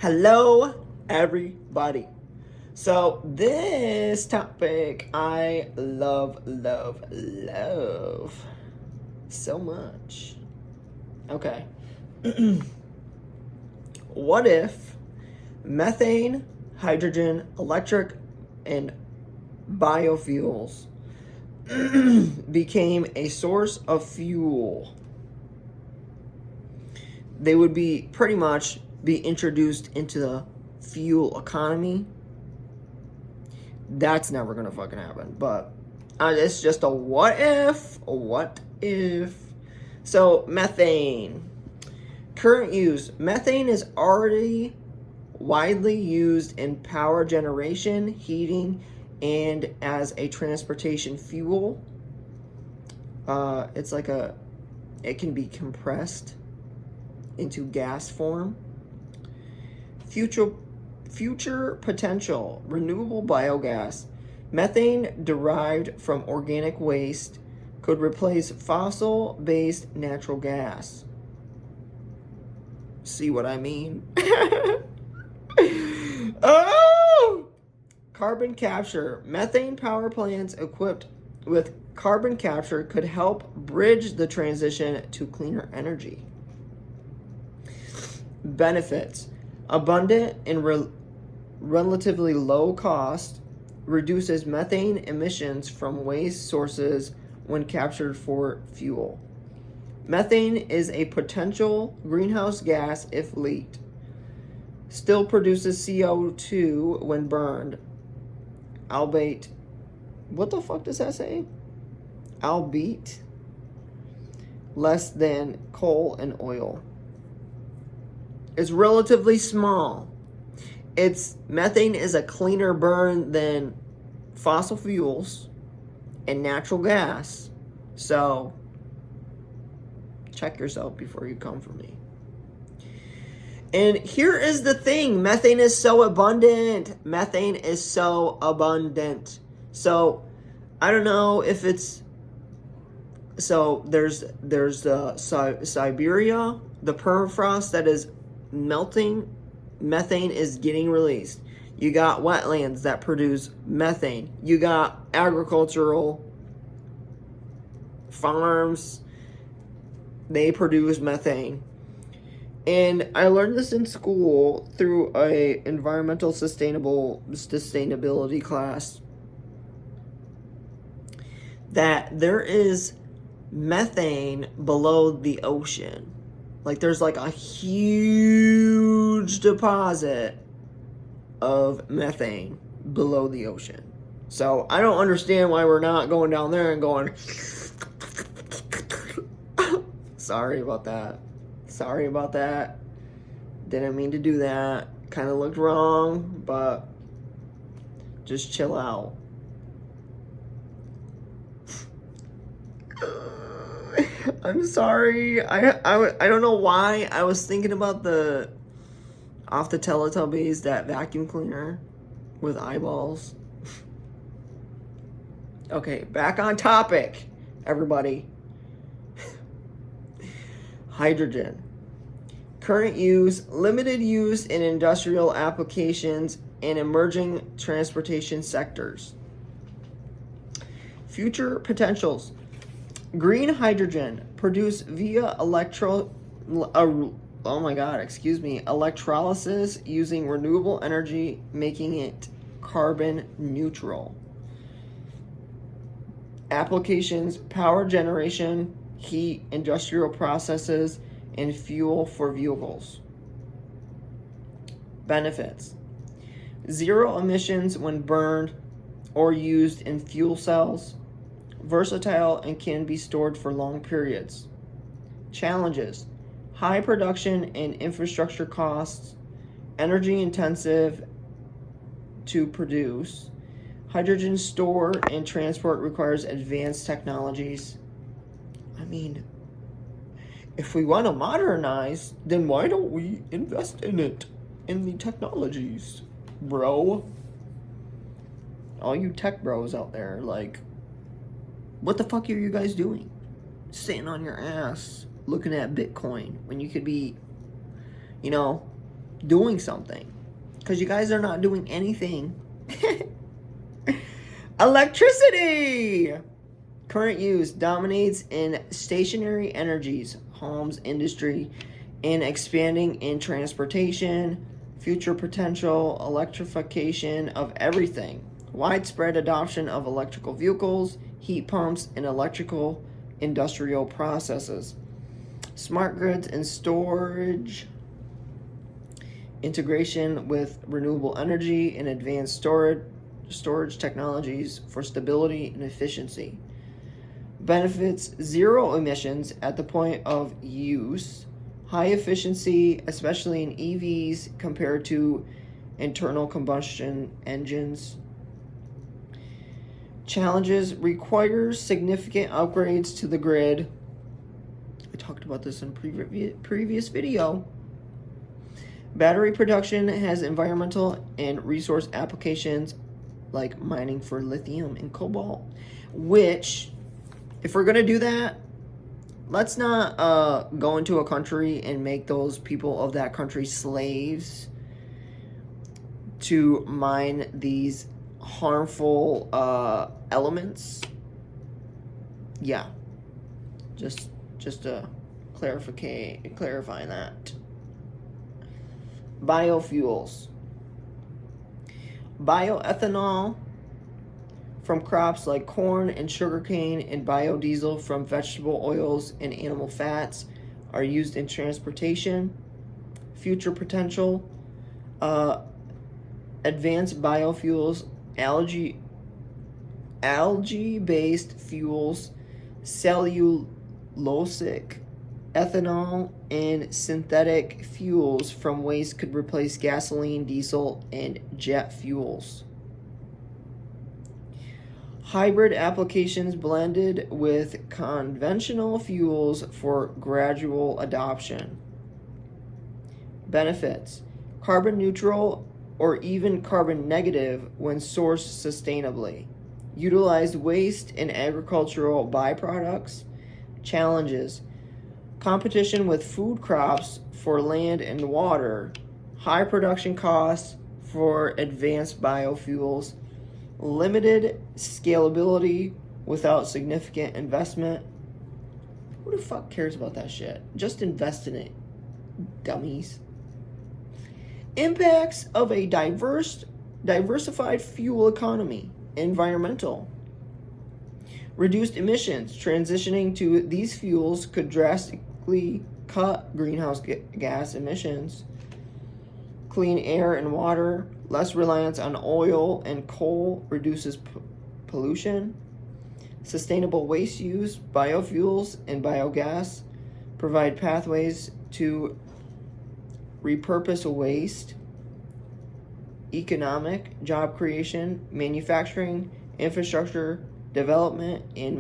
Hello, everybody. So, this topic I love so much. Okay. What if methane, hydrogen, electric, and biofuels became a source of fuel? They would be pretty much be introduced into the fuel economy. That's never gonna fucking happen. But it's just a what if. What if? So methane. Current use. Methane is already widely used in power generation, heating, and as a transportation fuel. It can be compressed into gas form. Future potential, renewable biogas. Methane derived from organic waste could replace fossil-based natural gas. See what I mean? Oh! Carbon capture. Methane power plants equipped with carbon capture could help bridge the transition to cleaner energy. Benefits. Abundant and relatively low cost, reduces methane emissions from waste sources when captured for fuel. Methane is a potential greenhouse gas if leaked. Still produces CO2 when burned. Albeit, what the fuck does that say? Albeit less than coal and oil. It's relatively small. Methane is a cleaner burn than fossil fuels and natural gas. So check yourself before you come for me. And here is the thing. Methane is so abundant. So I don't know if it's there's Siberia, the permafrost that is melting, methane is getting released. You got wetlands that produce methane. You got agricultural farms, they produce methane. And I learned this in school through a environmental sustainability class, that there is methane below the ocean. Like there's like a huge deposit of methane below the ocean. So I don't understand why we're not going down there and going sorry about that. Didn't mean to do that. Kind of looked wrong, but just chill out. I'm sorry. I don't know why I was thinking about off the Teletubbies, that vacuum cleaner with eyeballs. Okay, back on topic, everybody. Hydrogen. Current use, limited use in industrial applications and emerging transportation sectors. Future potentials. Green hydrogen produced via electrolysis using renewable energy, making it carbon neutral. Applications: power generation, heat, industrial processes, and fuel for vehicles. Benefits: zero emissions when burned or used in fuel cells. Versatile and can be stored for long periods. Challenges: high production and infrastructure costs, energy intensive to produce. Hydrogen store and transport requires advanced technologies. I mean, if we want to modernize, then why don't we invest in it, in the technologies, bro? All you tech bros out there, like, what the fuck are you guys doing? Sitting on your ass looking at Bitcoin when you could be, doing something. Because you guys are not doing anything. Electricity! Current use dominates in stationary energies, homes, industry, and expanding in transportation, future potential, electrification of everything, widespread adoption of electrical vehicles, heat pumps, and electrical industrial processes, smart grids and storage, integration with renewable energy and advanced storage technologies for stability and efficiency. Benefits: zero emissions at the point of use, high efficiency, especially in EVs compared to internal combustion engines. Challenges: requires significant upgrades to the grid. I talked about this in previous video. Battery production has environmental and resource applications like mining for lithium and cobalt, which, if we're going to do that, let's not go into a country and make those people of that country slaves to mine these harmful elements. Yeah, just clarifying that. Biofuels. Bioethanol from crops like corn and sugarcane and biodiesel from vegetable oils and animal fats are used in transportation. Future potential: advanced biofuels, algae-based fuels, cellulosic, ethanol, and synthetic fuels from waste could replace gasoline, diesel, and jet fuels. Hybrid applications blended with conventional fuels for gradual adoption. Benefits: carbon neutral or even carbon negative when sourced sustainably. Utilized waste and agricultural byproducts. Challenges: competition with food crops for land and water, high production costs for advanced biofuels, limited scalability without significant investment. Who the fuck cares about that shit? Just invest in it, dummies. Impacts of a diversified fuel economy. Environmental: reduced emissions. Transitioning to these fuels could drastically cut greenhouse gas emissions. Clean air and water. Less reliance on oil and coal reduces pollution. Sustainable waste use. Biofuels and biogas provide pathways to repurpose waste. Economic: job creation, manufacturing, infrastructure development, and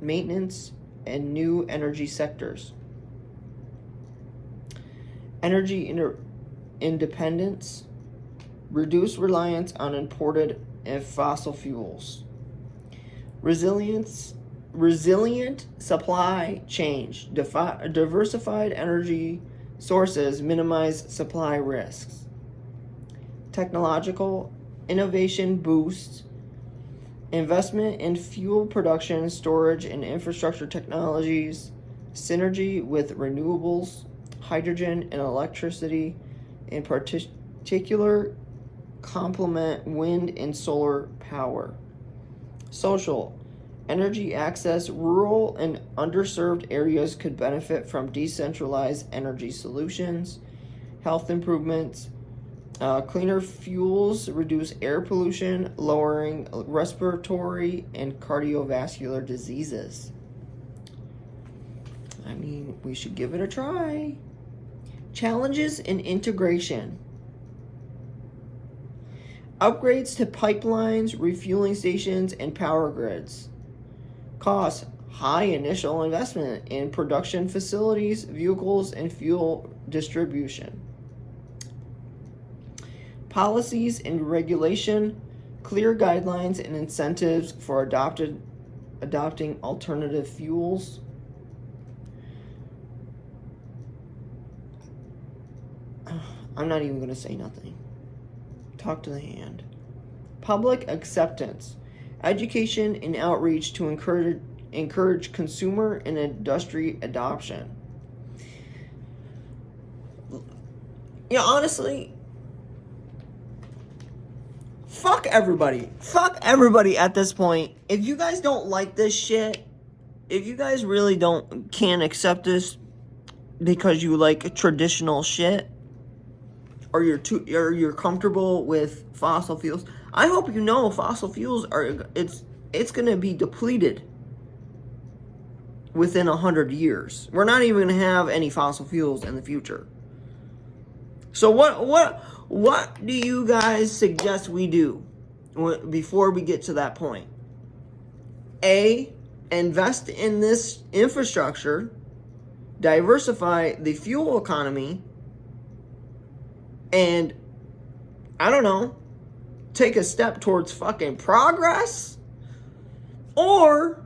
maintenance, and new energy sectors. Energy independence: reduce reliance on imported and fossil fuels. Resilient supply chain: diversified energy sources minimize supply risks. Technological innovation boosts investment in fuel production, storage, and infrastructure technologies. Synergy with renewables, hydrogen, and electricity, in particular complement wind and solar power. Social: energy access. Rural and underserved areas could benefit from decentralized energy solutions. Health improvements: cleaner fuels reduce air pollution, lowering respiratory and cardiovascular diseases. I mean, we should give it a try. Challenges in integration: upgrades to pipelines, refueling stations, and power grids. Costs: high initial investment in production facilities, vehicles, and fuel distribution. Policies and regulation: clear guidelines and incentives for adopting alternative fuels. I'm not even going to say nothing. Talk to the hand. Public acceptance. Education and outreach to encourage consumer and industry adoption. You know, honestly, fuck everybody. Fuck everybody at this point. If you guys don't like this shit, if you guys really can't accept this because you like traditional shit, or you're comfortable with fossil fuels, I hope you know fossil fuels it's gonna be depleted within 100 years. We're not even gonna have any fossil fuels in the future. So what do you guys suggest we do before we get to that point? A, invest in this infrastructure, diversify the fuel economy, and I don't know, take a step towards fucking progress? Or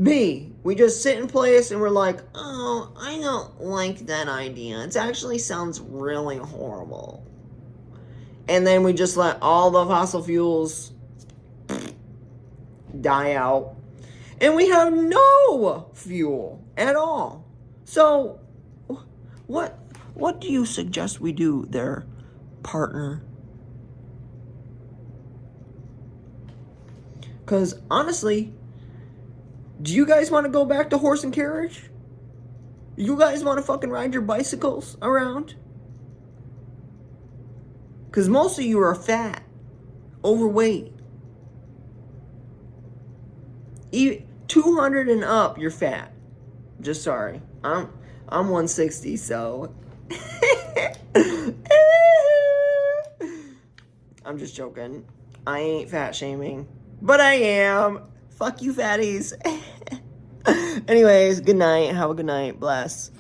B, we just sit in place and we're like, oh, I don't like that idea. It actually sounds really horrible. And then we just let all the fossil fuels die out. And we have no fuel at all. So, what do you suggest we do there, partner? Because honestly, do you guys want to go back to horse and carriage? You guys want to fucking ride your bicycles around? Because most of you are fat, overweight. 200 and up, you're fat. Just sorry. I'm 160, so. I'm just joking. I ain't fat shaming, but I am. Fuck you, fatties. Anyways, good night. Have a good night. Bless.